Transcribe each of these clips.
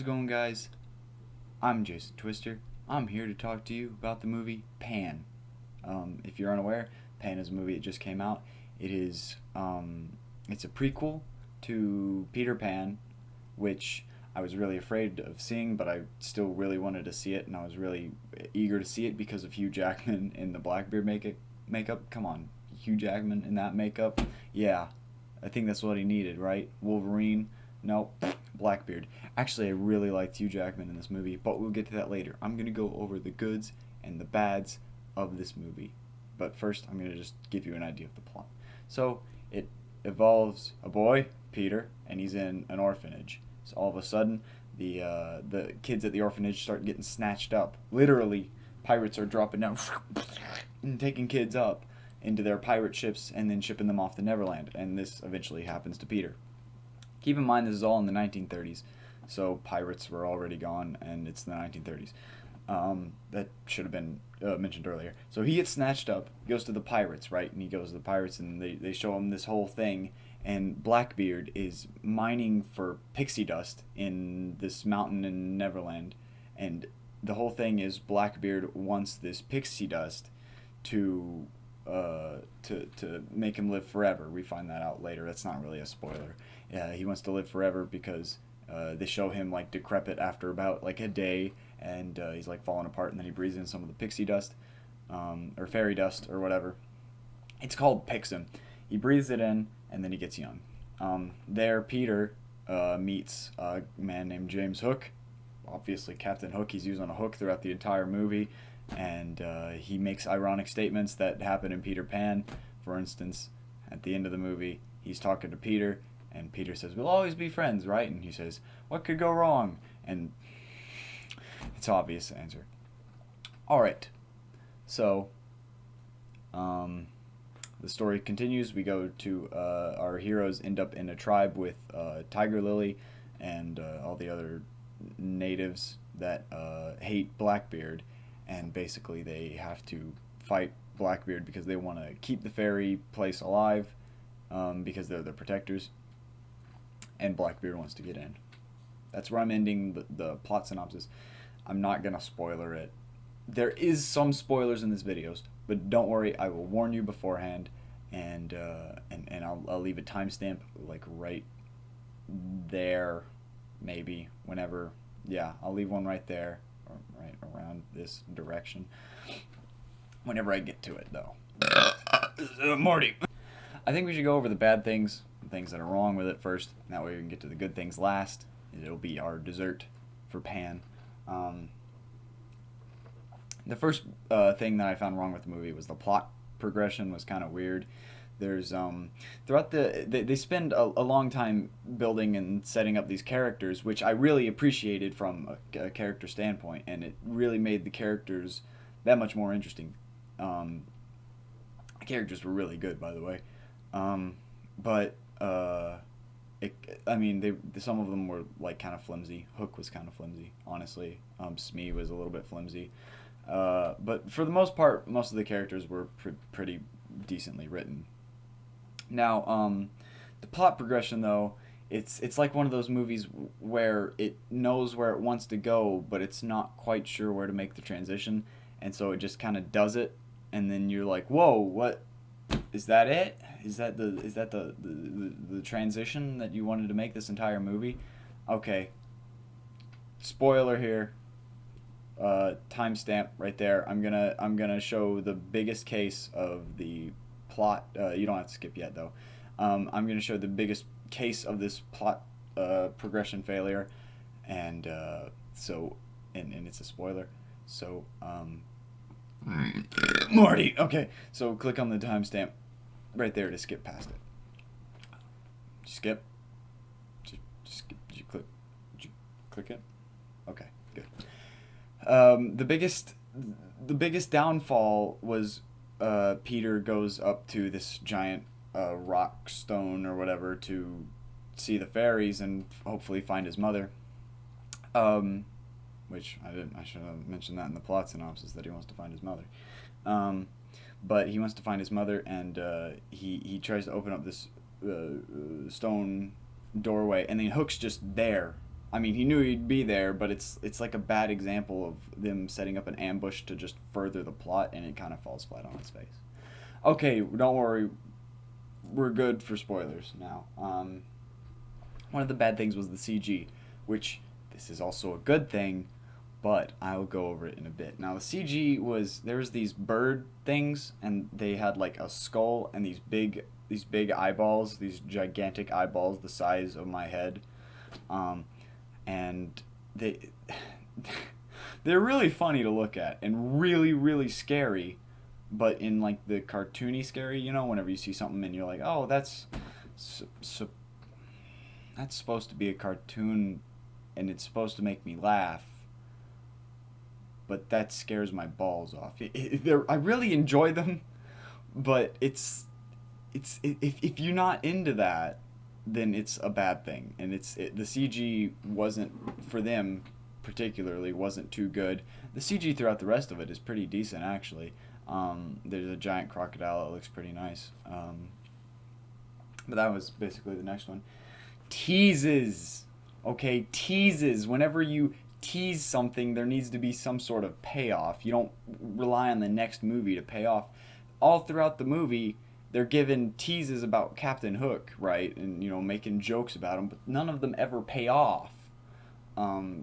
going, guys? I'm Jason Twister. I'm here to talk to you about the movie Pan. If you're unaware, Pan is a movie that just came out. It's a prequel to Peter Pan, which I was really afraid of seeing, but I still really wanted to see it, and I was really eager to see it because of Hugh Jackman in the Blackbeard makeup. Come on, Hugh Jackman in that makeup? Yeah, I think that's what he needed, right? Wolverine? No, Blackbeard. Actually, I really liked Hugh Jackman in this movie, but we'll get to that later. I'm going to go over the goods and the bads of this movie. But first, I'm going to just give you an idea of the plot. So, it involves a boy, Peter, and he's in an orphanage. So all of a sudden, the kids at the orphanage start getting snatched up. Literally, pirates are dropping down and taking kids up into their pirate ships and then shipping them off to Neverland. And this eventually happens to Peter. Keep in mind this is all in the 1930s, so pirates were already gone, and it's the 1930s. That should have been mentioned earlier. So he gets snatched up, goes to the pirates, right? And he goes to the pirates, and they show him this whole thing, and Blackbeard is mining for pixie dust in this mountain in Neverland, and the whole thing is Blackbeard wants this pixie dust to make him live forever. We find that out later. That's not really a spoiler. He wants to live forever because they show him like decrepit after about like a day, and he's like falling apart, and then he breathes in some of the pixie dust, or fairy dust, or whatever. It's called Pixin. He breathes it in, and then he gets young. There, Peter meets a man named James Hook. Obviously, Captain Hook. He's used on a hook throughout the entire movie, and he makes ironic statements that happen in Peter Pan. For instance, at the end of the movie, he's talking to Peter, and Peter says, "We'll always be friends, right?" And he says, "What could go wrong?" And it's obvious answer. All right. So, the story continues. We go to our heroes end up in a tribe with Tiger Lily and all the other natives that hate Blackbeard, and basically they have to fight Blackbeard because they want to keep the fairy place alive, because they're the protectors, and Blackbeard wants to get in. That's where I'm ending the plot synopsis. I'm not gonna spoiler it. There is some spoilers in this videos, but don't worry, I will warn you beforehand, and I'll leave a timestamp like right there, maybe whenever. Yeah, I'll leave one right there, or right around this direction. Whenever I get to it, though. Morty. I think we should go over the bad things, the things that are wrong with it first. That way we can get to the good things last. It'll be our dessert for Pan. The first thing that I found wrong with the movie was the plot progression was kind of weird. There's throughout they spend a long time building and setting up these characters, which I really appreciated from a character standpoint, and it really made the characters that much more interesting. The characters were really good, by the way, but some of them were like kind of flimsy. Hook was kind of flimsy, honestly. Smee was a little bit flimsy, but for the most part, most of the characters were pretty decently written. Now, the plot progression, though, it's like one of those movies where it knows where it wants to go, but it's not quite sure where to make the transition, and so it just kind of does it, and then you're like, whoa, what? Is that it? Is that the transition that you wanted to make this entire movie? Okay. Spoiler here. Timestamp right there. I'm gonna show the biggest case of the plot. You don't have to skip yet, though. I'm gonna show the biggest case of this plot progression failure, and and it's a spoiler. So Morty. Okay, so click on the timestamp right there to skip past it. Skip. Just skip. Did you click it? Okay, good. The biggest downfall was Peter goes up to this giant rock stone or whatever to see the fairies and hopefully find his mother. Which I should have mentioned that in the plot synopsis, that he wants to find his mother. But he wants to find his mother, and he tries to open up this stone doorway, and then Hook's just there, I mean, he knew he'd be there, but it's like a bad example of them setting up an ambush to just further the plot, and it kind of falls flat on its face. Okay, don't worry, we're good for spoilers now. One of the bad things was the CG, which this is also a good thing, but I'll go over it in a bit. Now the CG was there was these bird things, and they had like a skull and these big eyeballs, these gigantic eyeballs the size of my head, and they they're really funny to look at and really really scary, but in like the cartoony scary, whenever you see something and you're like, oh, so, that's supposed to be a cartoon, and it's supposed to make me laugh, but that scares my balls off. I really enjoy them, but if you're not into that, then it's a bad thing. And the CG wasn't for them particularly wasn't too good. The CG throughout the rest of it is pretty decent actually. There's a giant crocodile that looks pretty nice. But that was basically the next one. Teases. Okay, teases. Whenever you tease something, there needs to be some sort of payoff. You don't rely on the next movie to pay off. All throughout the movie, they're given teases about Captain Hook, right? And, making jokes about him, but none of them ever pay off.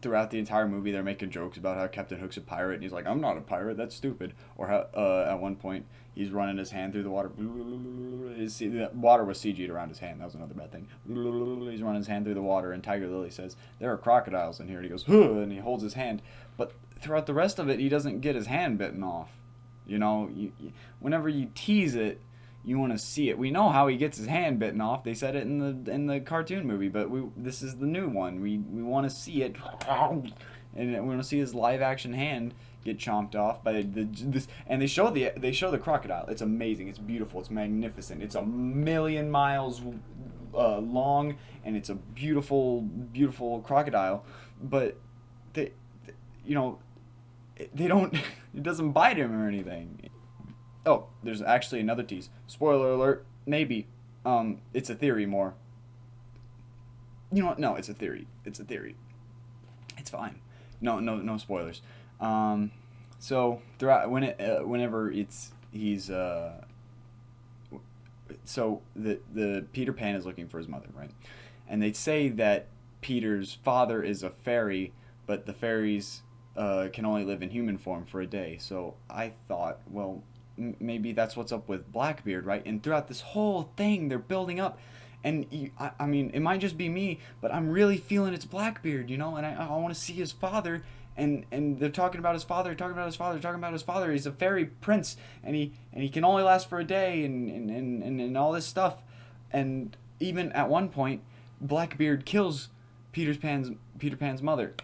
Throughout the entire movie, they're making jokes about how Captain Hook's a pirate, and he's like, I'm not a pirate, that's stupid. Or how, at one point, he's running his hand through the water. The water was CG'd around his hand. That was another bad thing. He's running his hand through the water, and Tiger Lily says, there are crocodiles in here. And he goes, huh, and he holds his hand. But throughout the rest of it, he doesn't get his hand bitten off. Whenever you tease it, you want to see it. We know how he gets his hand bitten off. They said it in the cartoon movie, but this is the new one. We want to see it, and we want to see his live action hand get chomped off by this. And they show the crocodile. It's amazing. It's beautiful. It's magnificent. It's 1,000,000 miles long, and it's a beautiful crocodile. But they don't. It doesn't bite him or anything. Oh, there's actually another tease. Spoiler alert. Maybe. It's a theory more. You know what? No, it's a theory. It's a theory. It's fine. No spoilers. So throughout whenever he's so the Peter Pan is looking for his mother, right? And they say that Peter's father is a fairy, but the fairies can only live in human form for a day. So I thought, well, maybe that's what's up with Blackbeard, right? And throughout this whole thing, they're building up, and I mean, it might just be me, but I'm really feeling it's Blackbeard, and I want to see his father, and they're talking about his father, He's a fairy prince, and he can only last for a day, and all this stuff, and even at one point, Blackbeard kills Peter Pan's mother.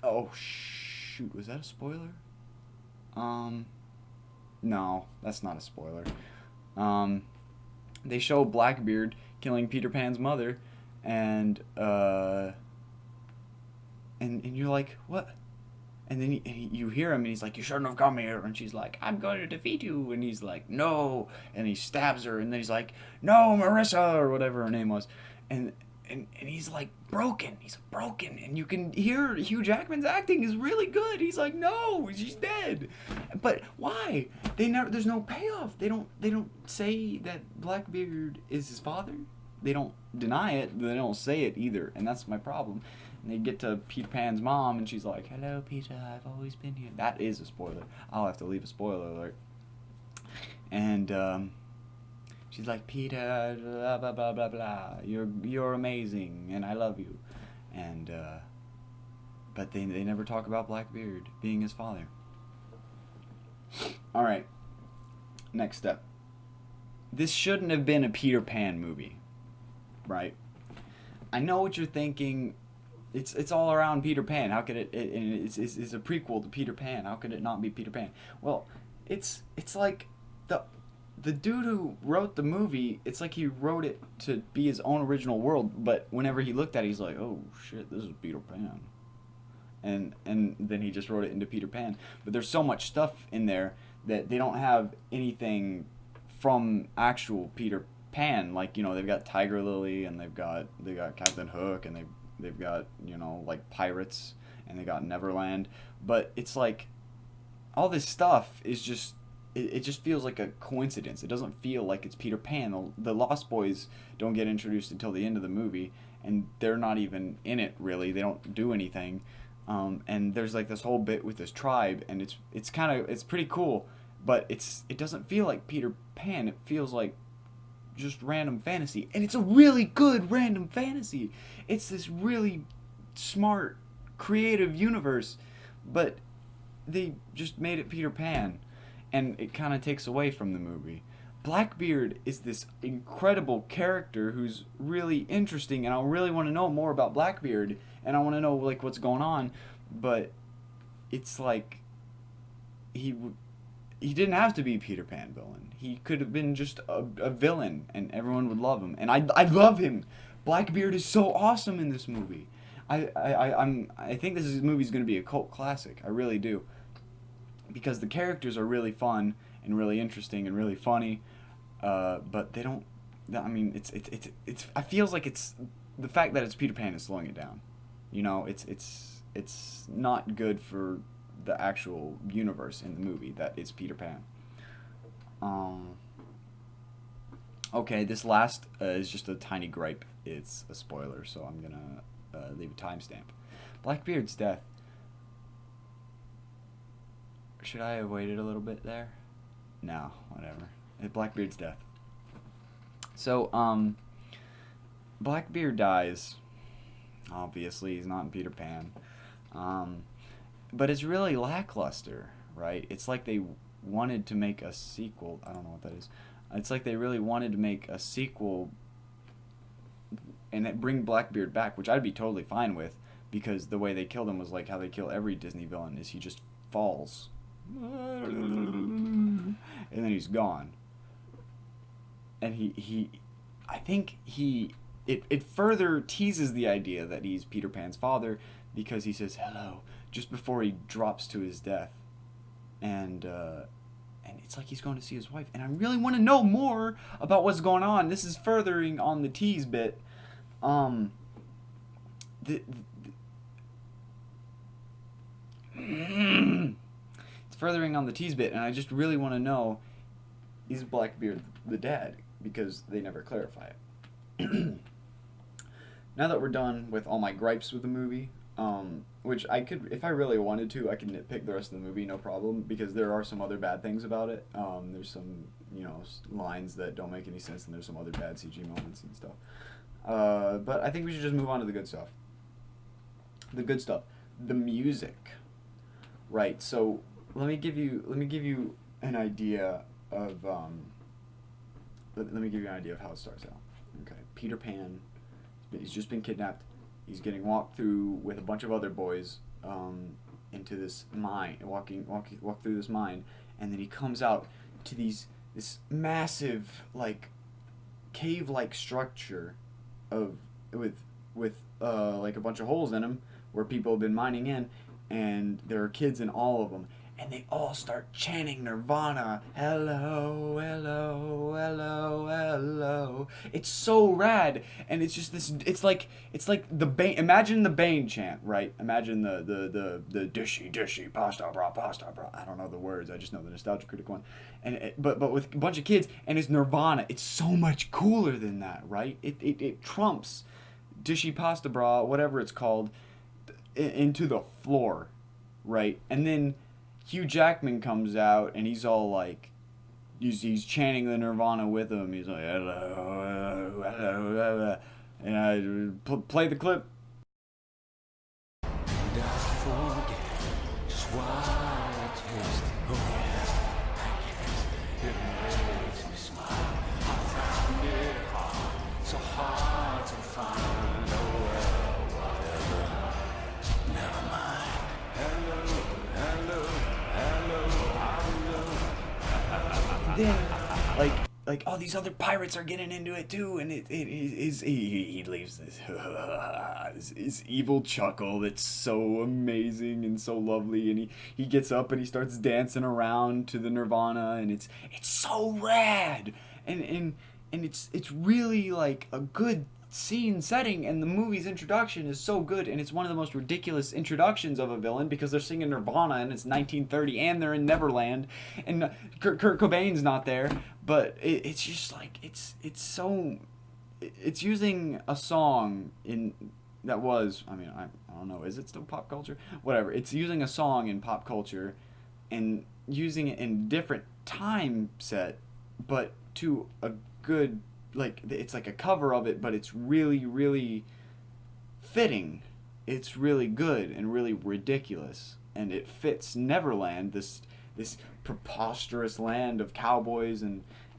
Oh shoot, was that a spoiler? No, that's not a spoiler. They show Blackbeard killing Peter Pan's mother, and you're like, what? And then you hear him, and he's like, you shouldn't have come here. And she's like, I'm going to defeat you. And he's like, no. And he stabs her, and then he's like, no, Marissa, or whatever her name was. And he's like broken. He's broken, and you can hear Hugh Jackman's acting is really good. He's like, no, she's dead. But why? There's no payoff. They don't say that Blackbeard is his father. They don't deny it. They don't say it either, and that's my problem. And they get to Peter Pan's mom, and she's like, hello, Peter, I've always been here. That is a spoiler. I'll have to leave a spoiler alert. And she's like, Peter, blah, blah, blah, blah, blah. You're amazing, and I love you. And, but they never talk about Blackbeard being his father. Alright. Next step. This shouldn't have been a Peter Pan movie. Right? I know what you're thinking. It's all around Peter Pan. How could it's a prequel to Peter Pan. How could it not be Peter Pan? Well, it's like the dude who wrote the movie, it's like he wrote it to be his own original world, but whenever he looked at it, he's like, oh shit, this is Peter Pan. And then he just wrote it into Peter Pan. But there's so much stuff in there that they don't have anything from actual Peter Pan. Like, they've got Tiger Lily, and they've got Captain Hook, and they've got, like pirates, and they got Neverland. But it's like all this stuff is just it just feels like a coincidence. It doesn't feel like it's Peter Pan. The Lost Boys don't get introduced until the end of the movie, and they're not even in it really. They don't do anything. And there's like this whole bit with this tribe, and it's pretty cool, but it doesn't feel like Peter Pan. It feels like just random fantasy, and it's a really good random fantasy. It's this really smart, creative universe, but they just made it Peter Pan, and it kind of takes away from the movie. Blackbeard is this incredible character who's really interesting, and I really want to know more about Blackbeard, and I want to know like what's going on, but it's like he he didn't have to be Peter Pan villain. He could have been just a villain, and everyone would love him, and I love him. Blackbeard is so awesome in this movie. I think this movie's going to be a cult classic. I really do, because the characters are really fun and really interesting and really funny, but they don't. I mean, it's. I feels like it's the fact that it's Peter Pan is slowing it down. It's not good for the actual universe in the movie that is Peter Pan. Okay, this last is just a tiny gripe. It's a spoiler, so I'm gonna leave a timestamp. Blackbeard's death. Should I have waited a little bit there? No, whatever. Blackbeard's death. So, Blackbeard dies. Obviously, he's not in Peter Pan. But it's really lackluster, right? It's like they wanted to make a sequel. I don't know what that is. It's like they really wanted to make a sequel and bring Blackbeard back, which I'd be totally fine with, because the way they killed him was like how they kill every Disney villain, is he just falls. And then he's gone. And it further teases the idea that he's Peter Pan's father, because he says hello just before he drops to his death, and it's like he's going to see his wife, and I really want to know more about what's going on. This is furthering on the tease bit. It's furthering on the tease bit, and I just really want to know, is Blackbeard the dad, because they never clarify it. Now that we're done with all my gripes with the movie, which I could, if I really wanted to, I could nitpick the rest of the movie, no problem, because there are some other bad things about it. There's some, lines that don't make any sense, and there's some other bad CG moments and stuff. But I think we should just move on to the good stuff. The good stuff. The music. Right, so let me give you an idea of, let me give you an idea of how it starts out. Okay, Peter Pan, he's just been kidnapped. He's getting walked through with a bunch of other boys into this mine, walk through this mine, and then he comes out to this massive like cave-like structure with like a bunch of holes in them where people have been mining in, and there are kids in all of them. And they all start chanting Nirvana. Hello, hello, hello, hello. It's so rad, and it's just this. It's like the Bane. Imagine the Bane chant, right? Imagine the dishy pasta bra. I don't know the words. I just know the Nostalgia Critic one. But with a bunch of kids, and it's Nirvana. It's so much cooler than that, right? It trumps dishy pasta bra, whatever it's called, into the floor, right? And then Hugh Jackman comes out, and he's all like, he's chanting the Nirvana with him. He's like, hello, hello, hello, and I play the clip. Then, like all these other pirates are getting into it too, and he leaves this evil chuckle that's so amazing and so lovely, and he gets up and he starts dancing around to the Nirvana, and it's so rad, and it's really like a good scene setting and the movie's introduction is so good, and it's one of the most ridiculous introductions of a villain because they're singing Nirvana and it's 1930 and they're in Neverland and Kurt Cobain's not there, but it's just like so it's using a song in that was, I mean, I don't know, is it still pop culture? Whatever. It's using a song in pop culture and using it in different time set, but to a good, like, it's like a cover of it, but it's really, really fitting. It's really good and really ridiculous, and it fits Neverland, this preposterous land of cowboys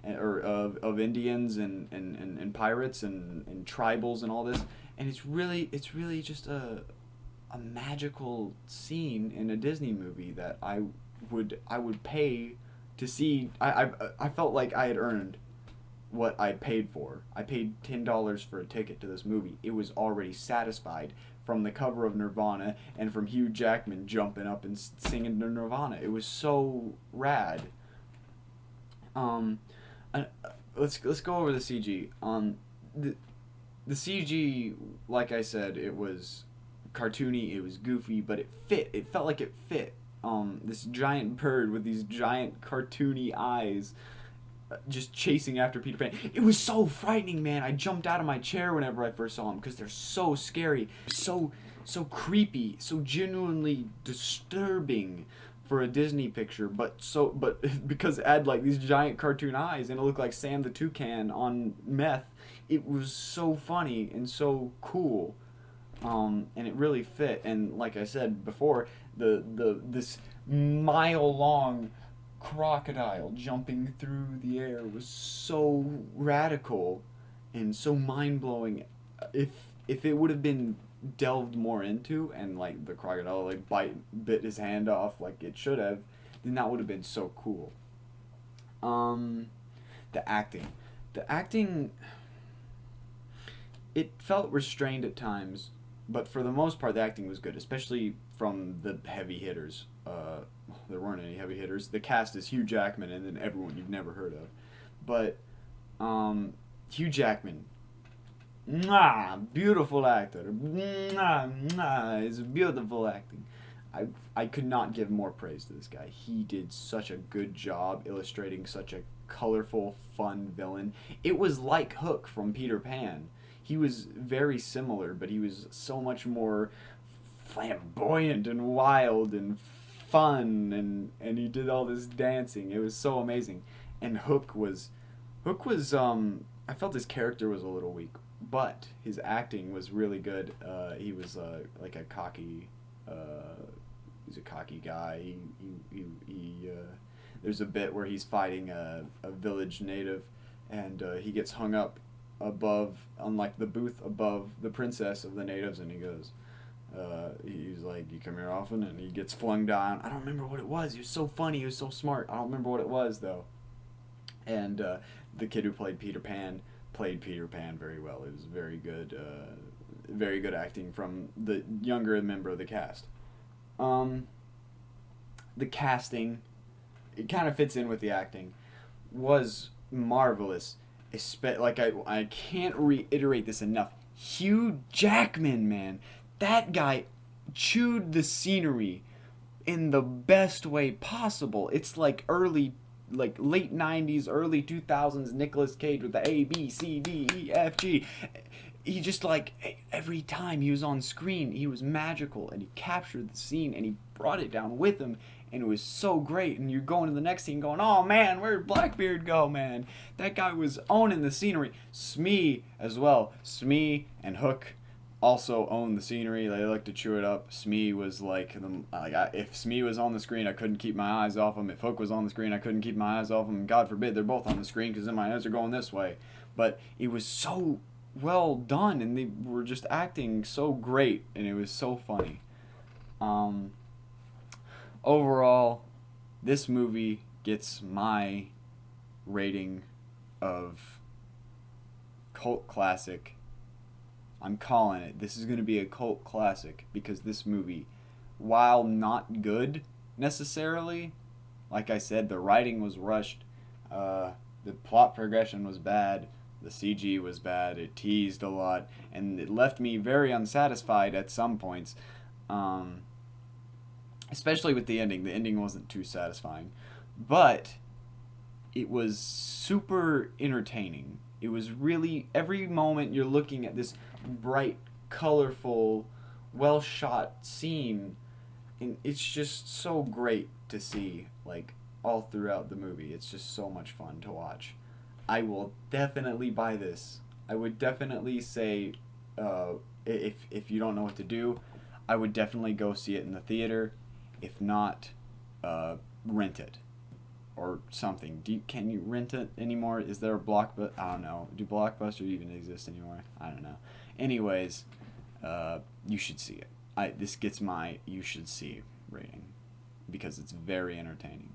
or of Indians and pirates and tribals and all this, and it's really just a magical scene in a Disney movie that I would pay to see. I felt like I had earned what I paid for. I paid $10 for a ticket to this movie. It was already satisfied from the cover of Nirvana and from Hugh Jackman jumping up and singing to Nirvana. It was so rad. Let's go over the CG. The CG, like I said, it was cartoony, it was goofy, but it fit. It felt like it fit. This giant bird with these giant cartoony eyes just chasing after Peter Pan. It was so frightening, man. I jumped out of my chair whenever I first saw them because they're so scary, so creepy, so genuinely disturbing for a Disney picture, but because it had like these giant cartoon eyes and it looked like Sam the Toucan on meth, it was so funny and so cool. And it really fit. And like I said before, this mile long crocodile jumping through the air was so radical and so mind blowing. If it would have been delved more into and like the crocodile like bit his hand off like it should have, then that would have been so cool. The acting, it felt restrained at times, but for the most part the acting was good, especially from the heavy hitters. There weren't any heavy hitters. The cast is Hugh Jackman and then everyone you've never heard of. But Hugh Jackman, beautiful actor. It's beautiful acting. I could not give more praise to this guy. He did such a good job illustrating such a colorful, fun villain. It was like Hook from Peter Pan. He was very similar, but he was so much more flamboyant and wild and fun, and he did all this dancing. It was so amazing. And Hook was I felt his character was a little weak, but his acting was really good. He was like a cocky he's a cocky guy. There's a bit where he's fighting a village native, and he gets hung up above, on like the booth above the princess of the natives, and he goes, he's like, "You come here often?" And he gets flung down. I don't remember what it was. He was so funny. He was so smart. I don't remember what it was though. And the kid who played Peter Pan very well. It was very good acting from the younger member of the cast. The casting, it kind of fits in with the acting, was marvelous. Like I can't reiterate this enough. Hugh Jackman, man, that guy chewed the scenery in the best way possible. It's like late 90s, early 2000s Nicolas Cage with the A, B, C, D, E, F, G. He just like, every time he was on screen, he was magical, and he captured the scene and he brought it down with him, and it was so great. And you're going to the next scene going, "Oh man, where'd Blackbeard go, man?" That guy was owning the scenery. Smee as well. Smee and Hook also owned the scenery. They like to chew it up. Smee was like, if Smee was on the screen, I couldn't keep my eyes off him. If Hook was on the screen, I couldn't keep my eyes off him. God forbid they're both on the screen, because then my eyes are going this way. But it was so well done, and they were just acting so great, and it was so funny. Overall, this movie gets my rating of cult classic. I'm calling it. This is going to be a cult classic because this movie, while not good necessarily, like I said, the writing was rushed, the plot progression was bad, The CG was bad. It teased a lot, and it left me very unsatisfied at some points. Um, Especially with the ending. The ending wasn't too satisfying, but it was super entertaining. It was really every moment you're looking at this bright, colorful, well shot scene, and it's just so great to see, like, all throughout the movie. It's just so much fun to watch. I will definitely buy this. I would definitely say, if you don't know what to do, I would definitely go see it in the theater. If not, rent it or something. Can you rent it anymore? Is there a Blockbuster? I don't know. Do Blockbuster even exist anymore? I don't know. Anyways, you should see it. This gets my you should see rating because it's very entertaining.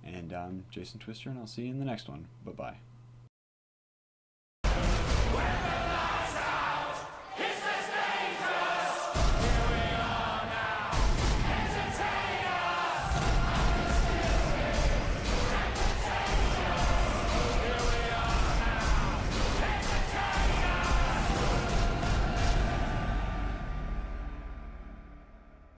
And I'm Jason Twister, and I'll see you in the next one. Bye bye.